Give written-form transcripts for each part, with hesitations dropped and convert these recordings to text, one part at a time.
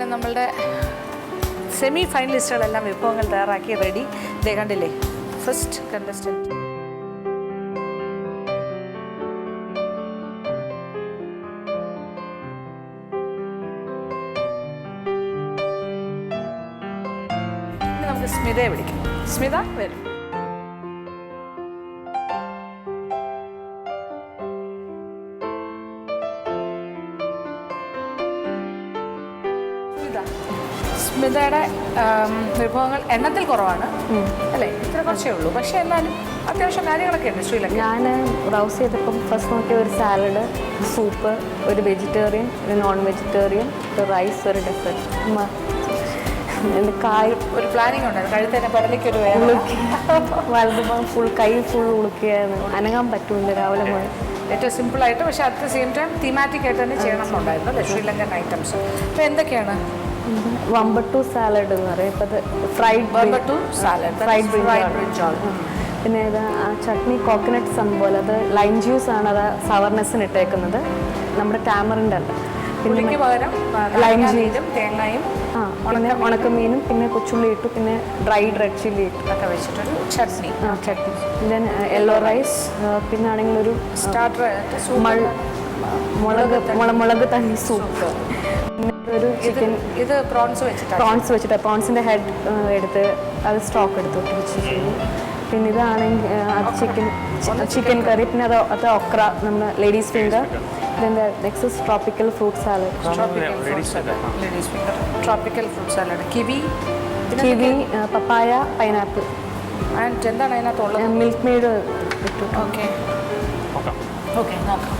അങ്ങനെ നമ്മളുടെ സെമി ഫൈനലിസ്റ്റുകളെല്ലാം വിഭവങ്ങൾ തയ്യാറാക്കി റെഡി. ദേ കണ്ടില്ലേ, ഫസ്റ്റ് കണ്ടസ്റ്റൻറ്റ്. ഇനി നമുക്ക് സ്മിതയെ വിളിക്കാം. സ്മിത വരും. സ്മിതയുടെ വിഭവങ്ങൾ എണ്ണത്തിൽ കുറവാണ് അല്ലേ, ഇത്ര കുറച്ചേ ഉള്ളൂ. പക്ഷേ എന്നാലും അത്യാവശ്യം കാര്യങ്ങളൊക്കെ ഉണ്ട് ശ്രീലങ്ക. ഞാൻ ബ്രൗസ് ചെയ്തപ്പം ഫസ്റ്റ് നോക്കിയ ഒരു സാലഡ്, സൂപ്പ്, ഒരു വെജിറ്റേറിയൻ, ഒരു നോൺ വെജിറ്റേറിയൻ, ഒരു റൈസ്, ഒരു ഡെസേർട്ട്. കായ് ഒരു പ്ലാനിങ് ഉണ്ടായിരുന്നു. കഴുത്തേനെ പടലേക്ക് ഒരു വലുതുമ്പോൾ ഫുൾ കൈ ഫുൾ ഉളുക്കിയായിരുന്നു. അനങ്ങാൻ പറ്റൂല രാവിലെ മുതൽ. ഏറ്റവും സിമ്പിളായിട്ട് പക്ഷേ at the same time thematic ആയിട്ട് തന്നെ ചെയ്യണം എന്നുണ്ടായിരുന്നു അല്ലേ ശ്രീലങ്കൻ ഐറ്റംസ്. അപ്പോൾ എന്തൊക്കെയാണ്? വമ്പട്ടു സാലഡ് എന്ന് പറയും. ഇപ്പം അത് ഫ്രൈഡ് സാലഡ്, ഫ്രൈഡ് ബ്രിഞ്ചാൾ. പിന്നെ ഇത് ആ ചട്നി കോക്കനട്ട് സംഭവം, അത് ലൈം ജ്യൂസാണ് അത് സവർനെസ്സിന് ഇട്ടേക്കുന്നത്. നമ്മുടെ ടാമറിൻ്റെ അല്ല. പുളിക്ക് പകരം ലൈം ജ്യൂസും തേങ്ങയും ഉണക്കമീനും പിന്നെ കൊച്ചുള്ളി ഇട്ടു, പിന്നെ ഡ്രൈഡ് റെഡ് ചില്ലി ഇട്ടു ഒക്കെ വെച്ചിട്ടൊരു chutney. Chutney. Then yellow rice, പിന്നെ ആണെങ്കിൽ ഒരു സ്റ്റാർട്ടർ മുളക് തണ്ണി സൂപ്പ്, ഒരു ചിക്കൻ. ഇത് പ്രോൺസ് വെച്ചിട്ട് പ്രോൺസിൻ്റെ ഹെഡ് എടുത്ത് അത് സ്റ്റോക്ക് എടുത്ത് വെച്ച്. പിന്നെ ഇതാണെങ്കിൽ അത് ചിക്കൻ കറി, പിന്നെ അത് ഒക്ര, നമ്മുടെ ladies finger. Then the next is tropical fruit salad. Tropical fruit salad. Kiwi, papaya, pineapple. And എന്താണ് അതിനകത്തുള്ളത്? മിൽക്ക് മെയ്ഡ് ഇട്ടു. ഓക്കെ നോക്കാം.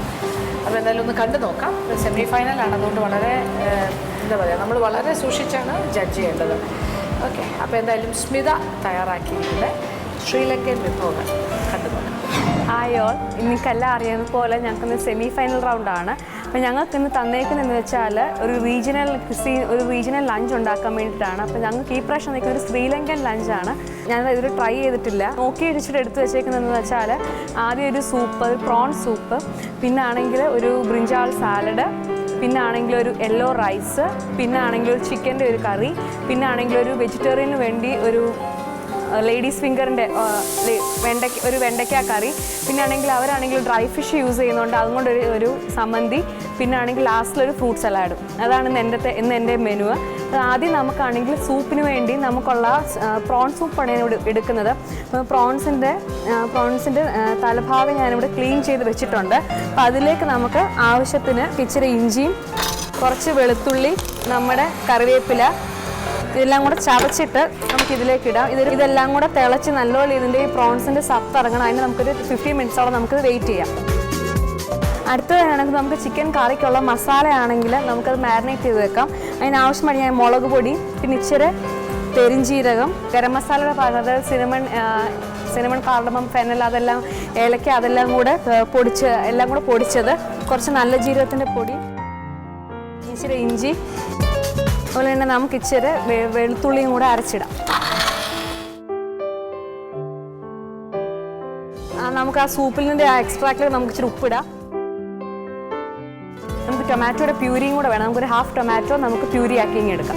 അപ്പോൾ എന്തായാലും ഒന്ന് കണ്ടു നോക്കാം. സെമി ഫൈനലാണ്, അതുകൊണ്ട് വളരെ എന്താ പറയുക, നമ്മൾ വളരെ സൂക്ഷിച്ചാണ് ജഡ്ജ് ചെയ്യേണ്ടത്. ഓക്കെ, അപ്പോൾ എന്തായാലും സ്മിത തയ്യാറാക്കിയിട്ടുണ്ട് ശ്രീലങ്കൻ വിഭവങ്ങൾ കണ്ടു നോക്കാം. ആയോൾ, നിങ്ങൾക്കെല്ലാം അറിയുന്ന പോലെ ഞങ്ങൾക്കിന്ന് സെമി ഫൈനൽ റൗണ്ടാണ്. അപ്പോൾ ഞങ്ങൾക്ക് ഇന്ന് തന്നേക്കുന്നതെന്ന് വെച്ചാൽ ഒരു റീജിയണൽ ലഞ്ച് ഉണ്ടാക്കാൻ വേണ്ടിയിട്ടാണ്. അപ്പോൾ ഞങ്ങൾക്ക് ഈ പ്രാവശ്യം നിൽക്കുന്ന ഒരു ശ്രീലങ്കൻ ലഞ്ചാണ്. ഞാനത് ഇതുവരെ ട്രൈ ചെയ്തിട്ടില്ല. നോക്കി ഇടിച്ചിട്ട് എടുത്ത് വെച്ചേക്കുന്നതെന്ന് വെച്ചാൽ ആദ്യം ഒരു സൂപ്പ്, ഒരു പ്രോൺ സൂപ്പ്, പിന്നെ ആണെങ്കിൽ ഒരു ബ്രിഞ്ചാൾ സാലഡ്, പിന്നെ ആണെങ്കിൽ ഒരു യെല്ലോ റൈസ്, പിന്നെ ആണെങ്കിൽ ഒരു ചിക്കൻ്റെ ഒരു കറി, പിന്നെ ആണെങ്കിൽ ഒരു വെജിറ്റേറിയന് വേണ്ടി ഒരു ലേഡീസ് ഫിംഗറിൻ്റെ വെണ്ടയ്ക്ക കറി, പിന്നെ ആണെങ്കിൽ അവരാണെങ്കിൽ ഡ്രൈ ഫിഷ് യൂസ് ചെയ്യുന്നതുകൊണ്ട് അതുകൊണ്ട് ഒരു സമ്മന്തി, പിന്നെ ആണെങ്കിൽ ലാസ്റ്റിലൊരു ഫ്രൂട്ട് സലാഡും. അതാണ് ഇന്ന് എൻ്റെ മെനു. ആദ്യം നമുക്കാണെങ്കിൽ സൂപ്പിന് വേണ്ടി നമുക്കുള്ള പ്രോൺ സൂപ്പാണ് ഞാനിവിടെ എടുക്കുന്നത്. പ്രോൺസിൻ്റെ തലഭാഗം ഞാനിവിടെ ക്ലീൻ ചെയ്ത് വെച്ചിട്ടുണ്ട്. അപ്പോൾ അതിലേക്ക് നമുക്ക് ആവശ്യത്തിന് ഇച്ചിരി ഇഞ്ചിയും കുറച്ച് വെളുത്തുള്ളി, നമ്മുടെ കറിവേപ്പില ഇതെല്ലാം കൂടെ ചതച്ചിട്ട് നമുക്കിതിലേക്ക് ഇടാം. ഇതെല്ലാം കൂടെ തിളച്ച് നല്ലപോലെ ഇതിൻ്റെ ഈ പ്രോൺസിൻ്റെ സത്ത് ഇറങ്ങണം. അതിന് നമുക്കൊരു 15 മിനിറ്റ്സോളം നമുക്ക് വെയിറ്റ് ചെയ്യാം. അടുത്തതാണെങ്കിൽ നമുക്ക് ചിക്കൻ കറിക്കുള്ള മസാല ആണെങ്കിൽ നമുക്കത് മാരിനേറ്റ് ചെയ്ത് വെക്കാം. അതിനാവശ്യമായി ഞാൻ മുളക് പൊടി, പിന്നെ ഇച്ചിരി പെരിഞ്ജീരകം, ഗരം മസാലയുടെ പാകം, അതായത് സിനമൺ, കാർഡമം, ഫെനൽ, അതെല്ലാം ഏലക്ക, അതെല്ലാം കൂടെ പൊടിച്ചത്, കുറച്ച് നല്ല ജീരകത്തിൻ്റെ പൊടി, ഇച്ചിരി ഇഞ്ചി, അതുപോലെ തന്നെ നമുക്ക് ഇച്ചിരി വെളുത്തുള്ളിയും കൂടെ അരച്ചിടാം. നമുക്ക് ആ സൂപ്പിൽ നിൻ്റെ ആ എക്സ്ട്രാക്റ്റിൽ നമുക്ക് ഇച്ചിരി ഉപ്പിടാം. നമുക്ക് ടൊമാറ്റോയുടെ പ്യൂരിയും കൂടെ വേണം. നമുക്കൊരു ഹാഫ് ടൊമാറ്റോ നമുക്ക് പ്യൂരി ആക്കി ഇങ്ങനെ എടുക്കാം.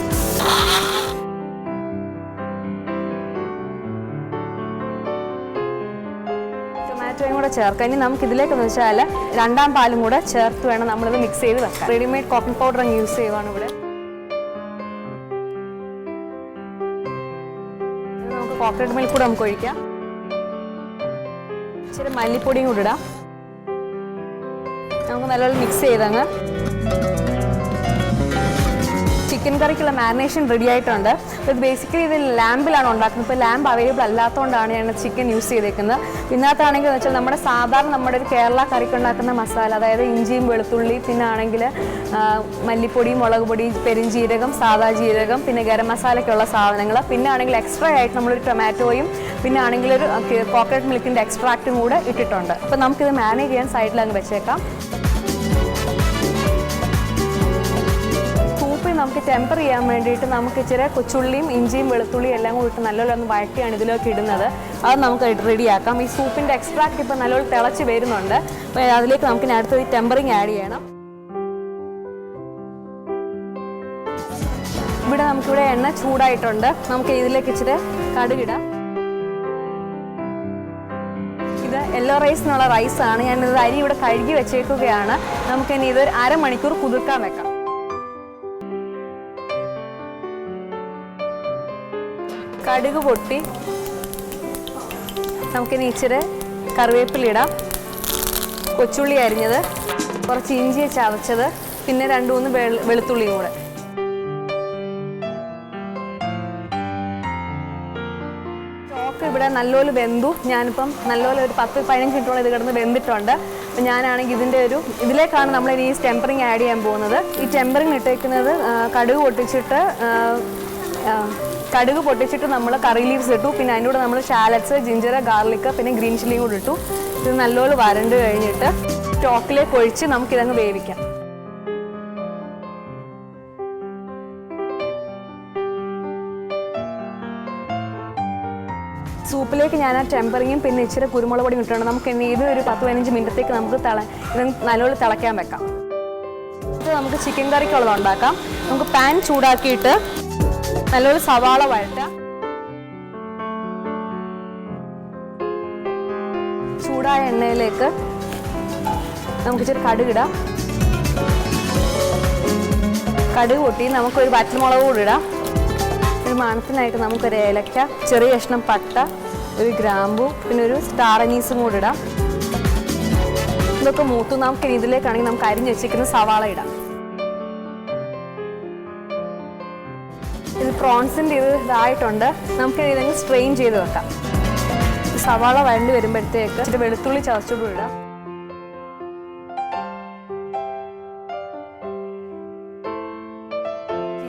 ടൊമാറ്റോയും കൂടെ ചേർക്കാം. ഇനി നമുക്ക് ഇതിലേക്കെന്ന് വെച്ചാൽ 2ാം പാലും കൂടെ ചേർത്ത് വേണം നമ്മളിത് മിക്സ് ചെയ്ത് വെക്കാം. റെഡിമെയ്ഡ് കോക്കൻ പൗഡർ യൂസ് ചെയ്യുവാണ് ഇവിടെ. കോക്കനട്ട് മിൽക്ക് കൂടെ നമുക്ക് ഒഴിക്കാം. ഇച്ചിരി മല്ലിപ്പൊടിയും കൂടെ ഇടാം. നമുക്ക് നല്ലപോലെ മിക്സ് ചെയ്തങ്ങ് ചിക്കൻ കറിക്കുള്ള മാരിനേഷൻ റെഡി ആയിട്ടുണ്ട്. അപ്പോൾ ഇത് ബേസിക്കലി ഇത് ലാമ്പിലാണ് ഉണ്ടാക്കുന്നത്. ഇപ്പോൾ ലാമ്പ് അവൈലബിൾ അല്ലാത്തതുകൊണ്ടാണ് ഞാൻ ചിക്കൻ യൂസ് ചെയ്തേക്കുന്നത്. ഇതിനകത്താണെങ്കിൽ വെച്ചാൽ നമ്മുടെ ഒരു കേരള കറിക്ക് ഉണ്ടാക്കുന്ന മസാല, അതായത് ഇഞ്ചിയും വെളുത്തുള്ളി, പിന്നെ ആണെങ്കിൽ മല്ലിപ്പൊടി, മുളക് പൊടി, പെരിഞ്ജീരകം, സാദാ ജീരകം, പിന്നെ ഗരം മസാലയ്ക്കുള്ള സാധനങ്ങൾ, പിന്നെ ആണെങ്കിൽ എക്സ്ട്രാ ആയിട്ട് നമ്മളൊരു ടൊമാറ്റോയും പിന്നെ ആണെങ്കിൽ ഒരു കോക്കനട്ട് മിൽക്കിൻ്റെ എക്സ്ട്രാക്റ്റും കൂടെ ഇട്ടിട്ടുണ്ട്. അപ്പോൾ നമുക്കിത് മാരിനേറ്റ് ചെയ്യാൻ സൈഡിൽ അങ്ങ് വെച്ചേക്കാം. നമുക്ക് ടെമ്പർ ചെയ്യാൻ വേണ്ടിയിട്ട് നമുക്ക് ഇച്ചിരി കൊച്ചുള്ളിയും ഇഞ്ചിയും വെളുത്തുള്ളിയും എല്ലാം കൂടി ഇട്ട് നല്ലപോലെ ഒന്ന് വഴറ്റിയാണ് ഇതിലേക്ക് ഇടുന്നത്. അത് നമുക്ക് റെഡിയാക്കാം. ഈ സൂപ്പിൻ്റെ എക്സ്ട്രാക്റ്റ് ഇപ്പോൾ നല്ലപോലെ തിളച്ച് വരുന്നുണ്ട്. അപ്പോൾ അതിലേക്ക് നമുക്ക് അടുത്തത് ടെമ്പറിങ് ആഡ് ചെയ്യണം. ഇവിടെ നമുക്കിവിടെ എണ്ണ ചൂടായിട്ടുണ്ട്. നമുക്ക് ഇതിലേക്ക് ഇച്ചിരി കടുകിടാം. ഇത് യെല്ലോ റൈസിനുള്ള റൈസാണ്. ഞാനിത് അരി ഇവിടെ കഴുകി വെച്ചേക്കുകയാണ്. നമുക്കിനി ഇത് 1/2 മണിക്കൂർ കുതിർക്കാൻ വെക്കാം. കടുക് പൊട്ടി നമുക്കിനി ഇച്ചിരി കറിവേപ്പിലിടാം, കൊച്ചുള്ളി അരിഞ്ഞത്, കുറച്ച് ഇഞ്ചി ചതച്ചത്, പിന്നെ 2-3 വെളുത്തുള്ളിയും കൂടെ. ചോക്ക് ഇവിടെ നല്ലപോലെ വെന്തു. ഞാനിപ്പം നല്ലപോലെ ഒരു 10-15 മിനിറ്റോളം ഇത് കിടന്ന് വെന്തിട്ടുണ്ട്. അപ്പം ഞാനാണെങ്കിൽ ഇതിലേക്കാണ് നമ്മൾ ഇനി ഈ ടെമ്പറിങ് ആഡ് ചെയ്യാൻ പോകുന്നത്. ഈ ടെമ്പറിങ് ഇട്ടേക്കുന്നത് കടുക് പൊട്ടിച്ചിട്ട് നമ്മൾ കറി ലീവ്സ് ഇട്ടു. പിന്നെ അതിൻ്റെ കൂടെ നമ്മൾ ഷാലറ്റ്സ്, ജിഞ്ചർ, ഗാർലിക്, പിന്നെ ഗ്രീൻ ചില്ലിയും കൂടി ഇട്ടു. ഇത് നല്ലപോലെ വരണ്ട് കഴിഞ്ഞിട്ട് സ്റ്റോക്കിലേക്ക് ഒഴിച്ച് നമുക്കിതങ്ങ് വേവിക്കാം. സൂപ്പിലേക്ക് ഞാൻ ആ ടെമ്പറിങ്ങും പിന്നെ ഇച്ചിരി കുരുമുളക് പൊടിയും ഇട്ടിട്ടുണ്ട്. നമുക്ക് ഇനി ഇത് ഒരു 10-15 മിനിറ്റത്തേക്ക് നമുക്ക് ഇത് നല്ലപോലെ തിളയ്ക്കാൻ വെക്കാം. ഇത് നമുക്ക് ചിക്കൻ കറിക്കുള്ളത് ഉണ്ടാക്കാം. നമുക്ക് പാൻ ചൂടാക്കിയിട്ട് നല്ലപോലെ സവാള വഴറ്റാം. ചൂടായ എണ്ണയിലേക്ക് നമുക്ക് ഇച്ചിരി കടുകിടാം. കടുക് പൊട്ടി നമുക്കൊരു വറ്റൽമുളക് കൂടി ഇടാം. ഒരു മണത്തിനായിട്ട് നമുക്കൊരു ഏലക്ക, ചെറിയ കഷ്ണം പട്ട, ഒരു ഗ്രാമ്പു, പിന്നെ ഒരു സ്റ്റാർ അനീസും കൂടി ഇടാം. ഇതൊക്കെ മൂത്തു. നമുക്ക് ഇതിലേക്കാണെങ്കിൽ നമുക്ക് അരിഞ്ഞ് വെച്ചിരിക്കുന്ന സവാള ഇടാം. ഇത് പ്രോൺസിൻ്റെ ഇതായിട്ടുണ്ട്. നമുക്ക് ഇതങ്ങ് സ്ട്രെയിൻ ചെയ്ത് വെക്കാം. സവാള വഴണ്ടി വരുമ്പോഴത്തേക്ക് ഇച്ചിരി വെളുത്തുള്ളി ചതച്ചുകൂടി ഇടാം.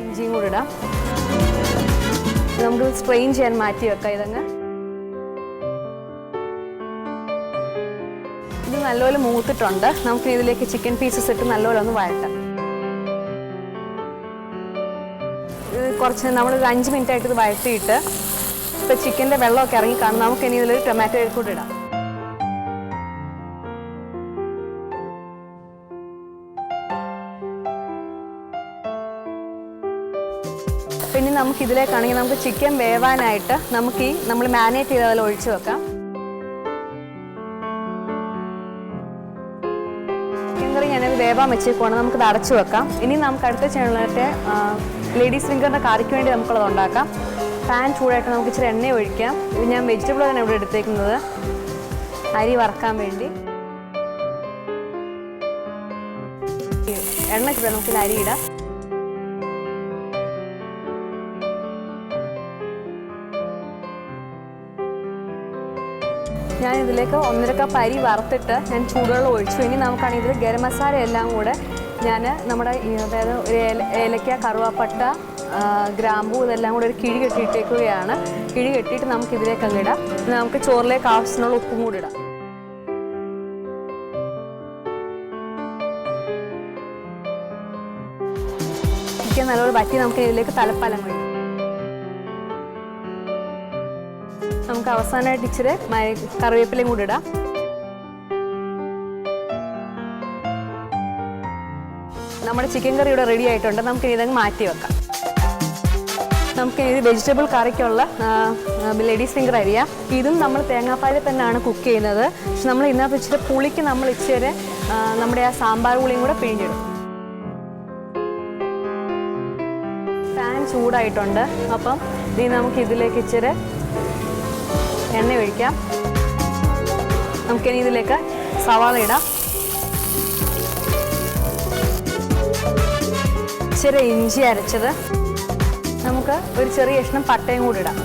ഇഞ്ചിയും കൂടി ഇടാം. നമുക്ക് സ്ട്രെയിൻ ചെയ്യാൻ മാറ്റി വെക്കാം. ഇത് നല്ലപോലെ മൂത്തിട്ടുണ്ട്. നമുക്ക് ഇതിലേക്ക് ചിക്കൻ പീസസ് ഇട്ട് നല്ലപോലെ ഒന്ന് വഴറ്റാം. ഇത് കുറച്ച് നമ്മളൊരു 5 മിനിറ്റ് ആയിട്ട് ഇത് വഴറ്റിയിട്ട് ഇപ്പോൾ ചിക്കൻ്റെ വെള്ളമൊക്കെ ഇറങ്ങി കാണും. നമുക്ക് ഇനി ഇതിലൊരു ടൊമാറ്റോ കൂടി ഇടാം. പിന്നെ നമുക്ക് ഇതിലേക്കാണെങ്കിൽ നമുക്ക് ചിക്കൻ വേവാനായിട്ട് നമുക്ക് നമ്മൾ മാരിനേറ്റ് ചെയ്ത പോലെ ഒഴിച്ച് വെക്കാം. ചിക്കൻ കറി ഞാനത് വേവാൻ വെച്ചേക്കുവാണ്. നമുക്കിത് അടച്ചു വെക്കാം. ഇനി നമുക്ക് അടുത്ത ചാനലിൻ്റെ ലേഡീസ് ഫിംഗറിൻ്റെ കറിക്ക് വേണ്ടി നമുക്കുള്ളത് ഉണ്ടാക്കാം. പാൻ ചൂടായിട്ട് നമുക്ക് ഇച്ചിരി എണ്ണ ഒഴിക്കാം. ഇത് ഞാൻ വെജിറ്റബിൾ തന്നെ ഇവിടെ എടുത്തേക്കുന്നത്, അരി വറക്കാൻ വേണ്ടി. എണ്ണ ചൂടാൻ നമുക്കിത് അരി ഇടാം. ഞാൻ ഇതിലേക്ക് 1.5 കപ്പ് അരി വറുത്തിട്ട് ഞാൻ ചൂടുവെള്ളം ഒഴിച്ചു. ഇനി നമുക്കാണെങ്കിൽ ഇതിൽ ഗരം മസാല എല്ലാം കൂടെ ഞാൻ നമ്മുടെ അതായത് ഒരു ഏലക്ക, കറുവാപ്പട്ട, ഗ്രാമ്പൂ ഇതെല്ലാം കൂടെ ഒരു കിഴി കെട്ടിയിട്ടേക്കുകയാണ്. കിഴി കെട്ടിയിട്ട് നമുക്ക് ഇതിലേക്ക് അങ്ങ് ഇടാം. നമുക്ക് ചോറിലേക്ക് ആവശ്യത്തിനുള്ള ഉപ്പും കൂടി ഇടാം. ചിക്കൻ നല്ലപോലെ വറ്റി നമുക്ക് ഇതിലേക്ക് തലപ്പാലം കഴിയും. നമുക്ക് അവസാനമായിട്ട് ഇച്ചിരി കറിവേപ്പിലയും കൂടി ഇടാം. നമ്മുടെ ചിക്കൻ കറി ഇവിടെ റെഡി ആയിട്ടുണ്ട്. നമുക്കിനി ഇതങ്ങ് മാറ്റി വെക്കാം. നമുക്കിനി ഇത് വെജിറ്റബിൾ കറിക്കുള്ള ലേഡീസ് ഫിംഗർ അരിയാം. ഇതും നമ്മൾ തേങ്ങാപ്പാലിൽ തന്നെയാണ് കുക്ക് ചെയ്യുന്നത്. പക്ഷെ നമ്മൾ ഇതിനകത്ത് ഇച്ചിരി പുളിക്ക് നമ്മൾ ഇച്ചിരി നമ്മുടെ ആ സാമ്പാർ പുളിയും കൂടെ പിഴിഞ്ഞിടും. പാൻ ചൂടായിട്ടുണ്ട്. അപ്പം ഇനി നമുക്ക് ഇതിലേക്ക് ഇച്ചിരി എണ്ണ ഒഴിക്കാം. നമുക്കിനി ഇതിലേക്ക് സവാള ഇടാം. ഇച്ചിരി ഇഞ്ചി അരച്ചത്, നമുക്ക് ഒരു ചെറിയ കഷ്ണം പട്ടയും കൂടി ഇടാം.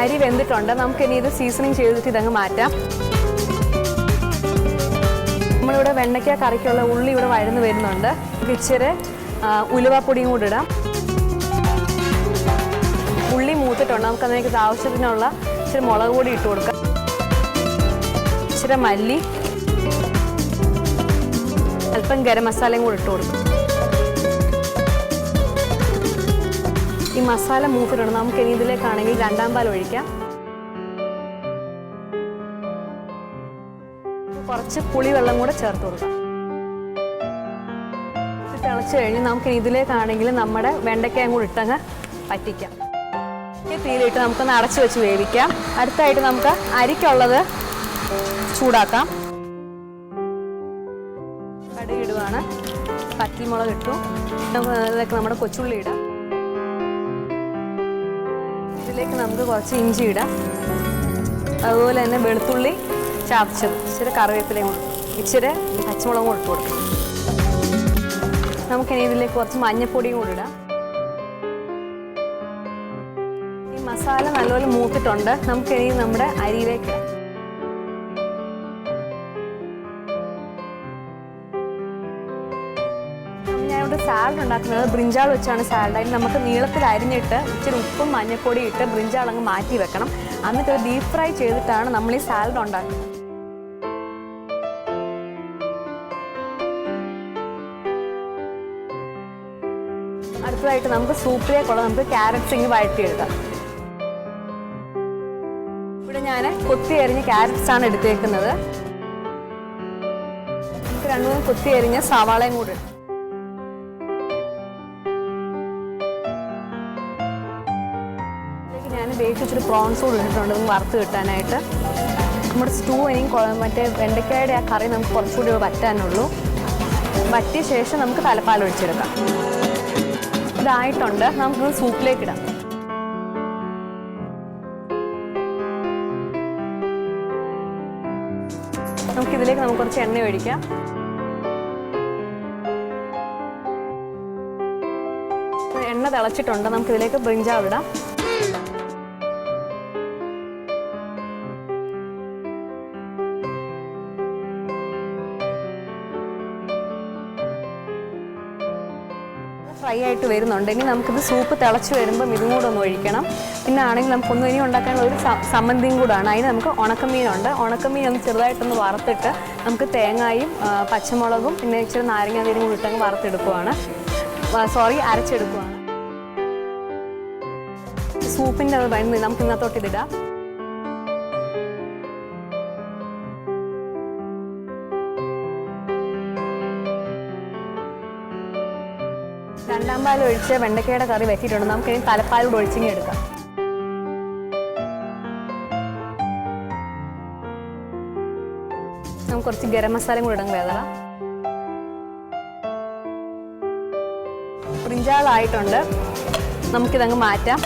അരി വെന്തിട്ടുണ്ട്. നമുക്കിനി ഇത് സീസണിങ് ചെയ്തിട്ട് ഇതങ്ങ് മാറ്റാം. നമ്മളിവിടെ വെണ്ടയ്ക്ക കറിക്കുള്ള ഉള്ളി ഇവിടെ വഴന്ന് വരുന്നുണ്ട്. നമുക്ക് ഇച്ചിരി ഉലുവാപ്പൊടിയും കൂടി ഇടാം. ഉള്ളി മൂത്തിട്ടുണ്ട്. നമുക്ക് അതിലേക്ക് ആവശ്യത്തിനുള്ള ഇച്ചിരി മുളക് പൊടി ഇട്ട് കൊടുക്കാം. ഇച്ചിരി മല്ലി, അല്പം ഗരം മസാലയും കൂടി ഇട്ട് കൊടുക്കും. ഈ മസാല മൂത്തിട്ടുണ്ട്. നമുക്ക് ഇനി ഇതിലേക്കാണെങ്കിൽ 2-ാം പാൽ ഒഴിക്കാം. കുറച്ച് പുളിവെള്ളം കൂടെ ചേർത്ത് കൊടുക്കാം. തിളച്ച് കഴിഞ്ഞ് നമുക്ക് ഇതിലേക്കാണെങ്കിൽ നമ്മുടെ വെണ്ടയ്ക്കയും കൂടി ഇട്ടങ്ങ് പറ്റിക്കാം. ഈ തീയിലിട്ട് നമുക്കൊന്ന് അടച്ചു വെച്ച് വേവിക്കാം. അടുത്തായിട്ട് നമുക്ക് അരിക്കുള്ളത് ചൂടാക്കാം. കടുക് ഇടുവാണ്, പച്ചമുളക് ഇട്ടു, ഇതിലേക്ക് നമ്മുടെ കൊച്ചുള്ളി ഇടാം. ഇതിലേക്ക് നമുക്ക് കുറച്ച് ഇഞ്ചി ഇടാം, അതുപോലെ തന്നെ വെളുത്തുള്ളി ചതച്ചത്, ഇച്ചിരി കറിവേപ്പിലയും കൂടി, ഇച്ചിരി പച്ചമുളകും കൂടി ഇട്ട് കൊടുക്കാം. നമുക്കിനി ഇതിലേക്ക് കുറച്ച് മഞ്ഞൾപ്പൊടിയും കൂടി ഇടാം. ഈ മസാല നല്ലപോലെ മൂത്തിട്ടുണ്ട്. നമുക്കിനി നമ്മുടെ അരിയിലേക്ക് ഞാനിവിടെ സാലഡ് ഉണ്ടാക്കുന്നത് ബ്രിഞ്ചാൾ വെച്ചാണ് സാലഡ്. അതിന് നമുക്ക് നീളത്തിൽ അരിഞ്ഞിട്ട് ഇച്ചിരി ഉപ്പും മഞ്ഞൾപ്പൊടിയും ഇട്ട് ബ്രിഞ്ചാൾ അങ്ങ് മാറ്റി വെക്കണം. എന്നിട്ട് ഡീപ് ഫ്രൈ ചെയ്തിട്ടാണ് നമ്മൾ ഈ സാലഡ് ഉണ്ടാക്കുന്നത്. അടുത്തതായിട്ട് നമുക്ക് സൂപ്പിലേക്കുള്ള നമുക്ക് ക്യാരറ്റ്സ് ഇങ്ങ് വഴറ്റിയെടുക്കാം. ഇവിടെ ഞാൻ കൊത്തി അരിഞ്ഞ ക്യാരറ്റ്സ് ആണ് എടുത്തേക്കുന്നത്. നമുക്ക് 2-3 കൊത്തി അരിഞ്ഞ സവാളയും കൂടി ഇടാം. ഞാൻ വേവിച്ചിട്ട് പ്രോൺസ് കൂടി ഇട്ടിട്ടുണ്ട് വറുത്ത് കിട്ടാനായിട്ട്. നമ്മുടെ സ്റ്റൂ ഇനിയും മറ്റേ വെണ്ടയ്ക്കയുടെ ആ കറി നമുക്ക് കുറച്ചുകൂടി വറ്റാനുള്ളൂ. വറ്റിയ ശേഷം നമുക്ക് തലപ്പാൽ ഒഴിച്ചെടുക്കാം. ഇതായിട്ടുണ്ട്, നമുക്ക് സൂപ്പിലേക്ക് ഇടാം. നമുക്കിതിലേക്ക് നമുക്ക് കുറച്ച് എണ്ണ ഒഴിക്കാം. എണ്ണ തിളച്ചിട്ടുണ്ട്, നമുക്കിതിലേക്ക് ബ്രിഞ്ചാൾ ഇടാം. ഫ്രൈ ആയിട്ട് വരുന്നുണ്ട്. ഇനി നമുക്കിത് സൂപ്പ് തിളച്ച് വരുമ്പം ഇതും കൂടെ ഒന്ന് ഒഴിക്കണം. പിന്നെ ആണെങ്കിൽ നമുക്കൊന്നും ഇനി ഉണ്ടാക്കാനുള്ള ഒരു സമ്മന്തിയും കൂടാണ്. അതിന് നമുക്ക് ഉണക്കമീനുണ്ട്. ഉണക്കമീൻ ഒന്ന് ചെറുതായിട്ടൊന്ന് വറുത്തിട്ട് നമുക്ക് തേങ്ങയും പച്ചമുളകും പിന്നെ ഇച്ചിരി നാരങ്ങ നീരും കൂടി ഇട്ടങ്ങ് വറുത്തെടുക്കുവാണ്, അരച്ചെടുക്കുവാണ്. സൂപ്പിൻ്റെ അത് നമുക്ക് ഇന്നത്തോട്ട് ഇതിടാം. രണ്ടാം പാൽ ഒഴിച്ച് വെണ്ടയ്ക്കയുടെ കറി വെച്ചിട്ടുണ്ട്. നമുക്കിനി തലപ്പാലൂടെ ഒഴിച്ചിങ്ങി എടുക്കാം. നമുക്ക് കുറച്ച് ഗരം മസാലയും കൂടെ ഇടങ്ങ് വേദന. ബ്രിഞ്ചാളായിട്ടുണ്ട്, നമുക്കിതങ്ങ് മാറ്റാം.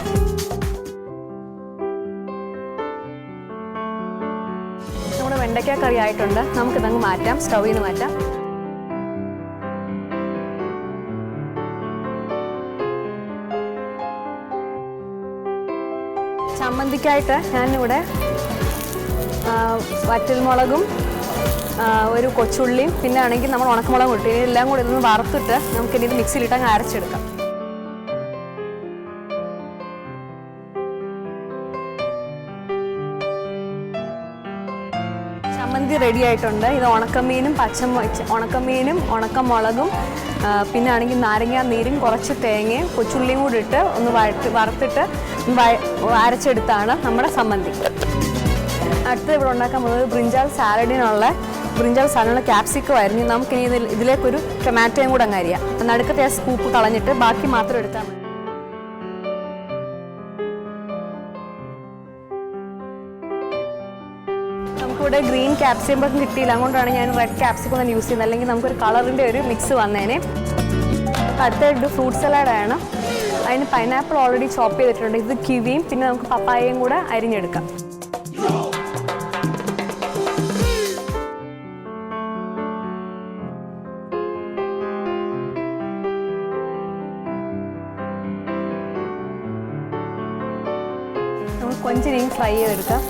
നമ്മുടെ വെണ്ടയ്ക്ക കറി ആയിട്ടുണ്ട്, നമുക്കിതങ്ങ് മാറ്റാം, സ്റ്റൗവിൽ നിന്ന് മാറ്റാം. ചമ്മന്തിക്കായിട്ട് ഞാനിവിടെ വറ്റൽമുളകും ഒരു കൊച്ചുള്ളിയും പിന്നെ ആണെങ്കിൽ നമ്മൾ ഉണക്കമുളകും ഇട്ട് ഇതെല്ലാം കൂടി ഇതൊന്ന് വറുത്തിട്ട് നമുക്കിനി ഇത് മിക്സിയിലിട്ട് അങ്ങ് അരച്ചെടുക്കാം. ചമ്മന്തി റെഡി ആയിട്ടുണ്ട്. ഇത് ഉണക്കമീനും ഉണക്കമീനും ഉണക്കമുളകും പിന്നെ ആണെങ്കിൽ നാരങ്ങ നീരും കുറച്ച് തേങ്ങയും കൊച്ചുള്ളിയും കൂടി ഇട്ട് ഒന്ന് വറുത്തിട്ട് അരച്ചെടുത്താണ് നമ്മുടെ സമ്മന്തി. അടുത്ത് ഇവിടെ ഉണ്ടാക്കാൻ പോകുന്നത് ബ്രിഞ്ചാൾ സാലഡിനുള്ള ക്യാപ്സിക്കം ആയിരുന്നു. നമുക്കിനി ഇതിലേക്കൊരു ടൊമാറ്റോയും കൂടെ അങ്ങ് അരിയാം. നടുക്കത്തെ ആ സ്കൂപ്പ് കളഞ്ഞിട്ട് ബാക്കി മാത്രം എടുത്താൽ മതി. നമുക്കിവിടെ ഗ്രീൻ ക്യാപ്സിക്കം കിട്ടിയില്ല, അതുകൊണ്ടാണ് ഞാൻ റെഡ് ക്യാപ്സിക്കം തന്നെ യൂസ് ചെയ്യുന്നത്. അല്ലെങ്കിൽ നമുക്കൊരു കളറിൻ്റെ ഒരു മിക്സ് വന്നേനെ. അടുത്തായിട്ട് ഫ്രൂട്ട് സലാഡാണ്. അതിന് പൈനാപ്പിൾ ഓൾറെഡി ചോപ്പ് ചെയ്തിട്ടുണ്ട്. ഇത് കിവിയും പിന്നെ നമുക്ക് പപ്പായയും കൂടെ അരിഞ്ഞെടുക്കാം. നമുക്ക് കൊഞ്ചിനെയും ഫ്രൈ ചെയ്തെടുക്കാം.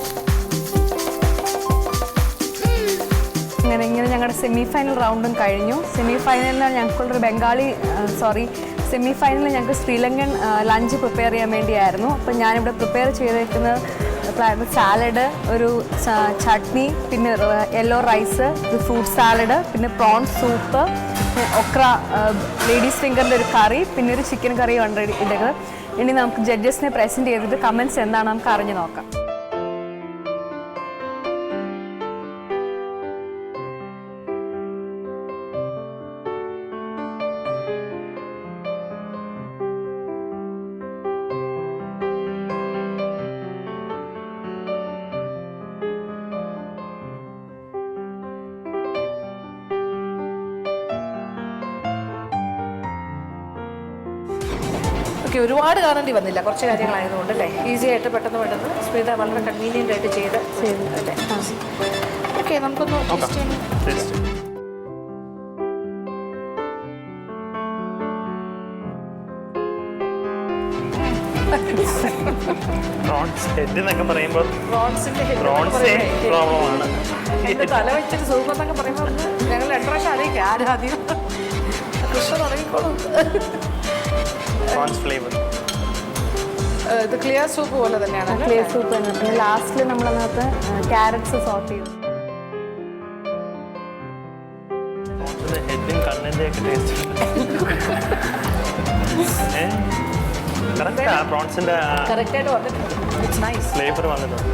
ഇങ്ങനെ ഞങ്ങളുടെ സെമി ഫൈനൽ റൗണ്ടും കഴിഞ്ഞു. സെമി ഫൈനലിൽ ഞങ്ങൾക്കുള്ളൊരു സെമി ഫൈനലിൽ ഞങ്ങൾക്ക് ശ്രീലങ്കൻ ലഞ്ച് പ്രിപ്പയർ ചെയ്യാൻ വേണ്ടിയായിരുന്നു. അപ്പം ഞാനിവിടെ പ്രിപ്പയർ ചെയ്തേക്കുന്നത് സാലഡ്, ഒരു ചട്നി, പിന്നെ യെല്ലോ റൈസ്, ഫ്രൂട്ട് സാലഡ്, പിന്നെ പ്രോൺസ് സൂപ്പ്, ഒക്ര ലേഡീസ് ഫിംഗറിൻ്റെ ഒരു കറി, പിന്നെ ഒരു ചിക്കൻ കറി ഇടുന്നത്. ഇനി നമുക്ക് ജഡ്ജസിനെ പ്രസൻറ്റ് ചെയ്തിട്ട് കമൻറ്റ്സ് എന്താണ് നമുക്ക് അറിഞ്ഞു നോക്കാം. ഓക്കെ, ഒരുപാട് കാണേണ്ടി വന്നില്ല, കുറച്ച് കാര്യങ്ങളായതുകൊണ്ട് അല്ലേ? ഈസി ആയിട്ട് പെട്ടെന്ന് സ്മിത വളരെ കൺവീനിയൻ്റ് ആയിട്ട് ചെയ്ത് അല്ലേ? ഓക്കെ, നമുക്കൊന്ന് ടേസ്റ്റ് ചെയ്യാം. പ്രോൺസ് ഹെഡ് എന്നൊക്കെ പറയുമ്പോൾ പ്രോൺസിൻ്റെ പ്രോബ്ലമാണ്. എൻ്റെ തല വെച്ചിട്ട് സൂപ്പ് എന്നൊക്കെ പറയുമ്പോൾ ഞങ്ങൾ 2 പ്രാവശ്യം അറിയിക്കാം ആരും ആദ്യം കൃഷ്ണ തുടങ്ങിക്കോളും. Prawns flavour. ഇത് ക്ലിയർ സൂപ്പ് പോലെ തന്നെയാണ്. ക്ലിയർ സൂപ്പ് തന്നെ. പിന്നെ ലാസ്റ്റിൽ നമ്മളതിനകത്ത് ക്യാരറ്റ്സ് സോട്ട് ചെയ്തു. ഹെഡും കണ്ണിൻ്റെ ഒക്കെ ടേസ്റ്റ് കറക്റ്റാ. പ്രോൺസിൻ്റെ കറക്റ്റായിട്ട് വന്നിട്ടുണ്ട്. It's nice. ഫ്ലേവർ വന്നിട്ടുണ്ട്.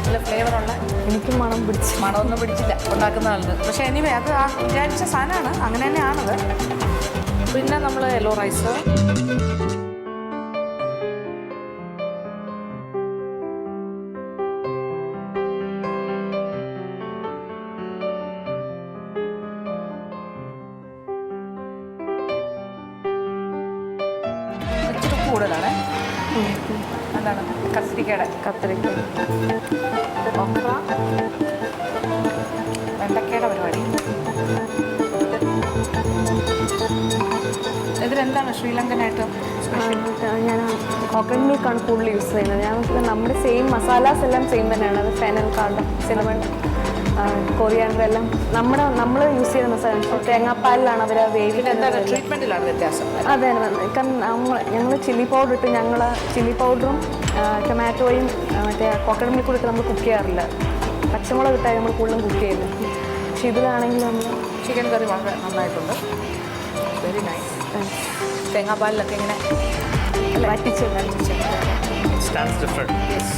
നല്ല ഫ്ലേവറുള്ള. എനിക്ക് മണം പിടിച്ചു. മണമൊന്നും പിടിച്ചില്ല ഉണ്ടാക്കുന്ന ആളുണ്ട്. പക്ഷേ എനിവേ അത് ആ വിചാരിച്ച സാധനമാണ്, അങ്ങനെ തന്നെയാണത്. പിന്നെ നമ്മൾ യെല്ലോ റൈസ്, ഇച്ചിരി കൂടുതലാണ്. എന്താണ് കത്തിരിക്കയുടെ കത്തിരിക്ക, ഒക്ര, വെണ്ടക്കയുടെ പരിപാടി. ഇതിലെന്താണ് ശ്രീലങ്കനായിട്ട് ഞാൻ കോക്കനട്ട് മിൽക്കാണ് കൂടുതൽ യൂസ് ചെയ്യുന്നത്. ഞങ്ങൾക്ക് നമ്മുടെ സെയിം മസാലാസ് എല്ലാം സെയിം തന്നെയാണ്. അത് ഫെനൽ കാർഡം, സിനമൺ, കൊറിയാണ്ടർ എല്ലാം നമ്മൾ യൂസ് ചെയ്യുന്ന മസാല. തേങ്ങാപ്പാലിലാണ് അവർ എന്താണ് ട്രീറ്റ്മെൻറ്റിലാണ് വ്യത്യാസം? അതെ, കാരണം ഞങ്ങൾ ചില്ലി പൗഡർ ഇട്ട് ചില്ലി പൗഡറും ടൊമാറ്റോയും മറ്റേ കോക്കനട്ട് മിൽക്ക് ഇട്ട് നമ്മൾ കുക്ക് ചെയ്യാറില്ല. പച്ചമുളക് ഇട്ടായി നമ്മൾ കൂടുതലും കുക്ക് ചെയ്യുന്നത്. പക്ഷെ ഇതിലാണെങ്കിൽ നമ്മൾ ചിക്കൻ കറി വളരെ നന്നായിട്ടുണ്ട്. Very nice. തേങ്ങാപ്പാലിലൊക്കെ ഇങ്ങനെ വറ്റിച്ച് സ്റ്റാൻഡ്സ് ഡിഫറെൻറ്റ്. യെസ്.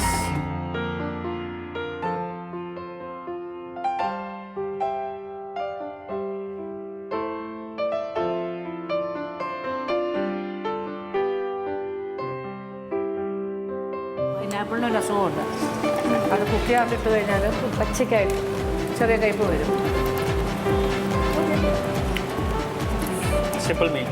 പൈനാപ്പിളിനൊരു രസമുണ്ട്. അത് കുക്ക് ചെയ്യാണ്ടിട്ട് കഴിഞ്ഞാൽ പച്ചക്കായിട്ട് ചെറിയ കയ്പ്പ് വരും. Simple meal.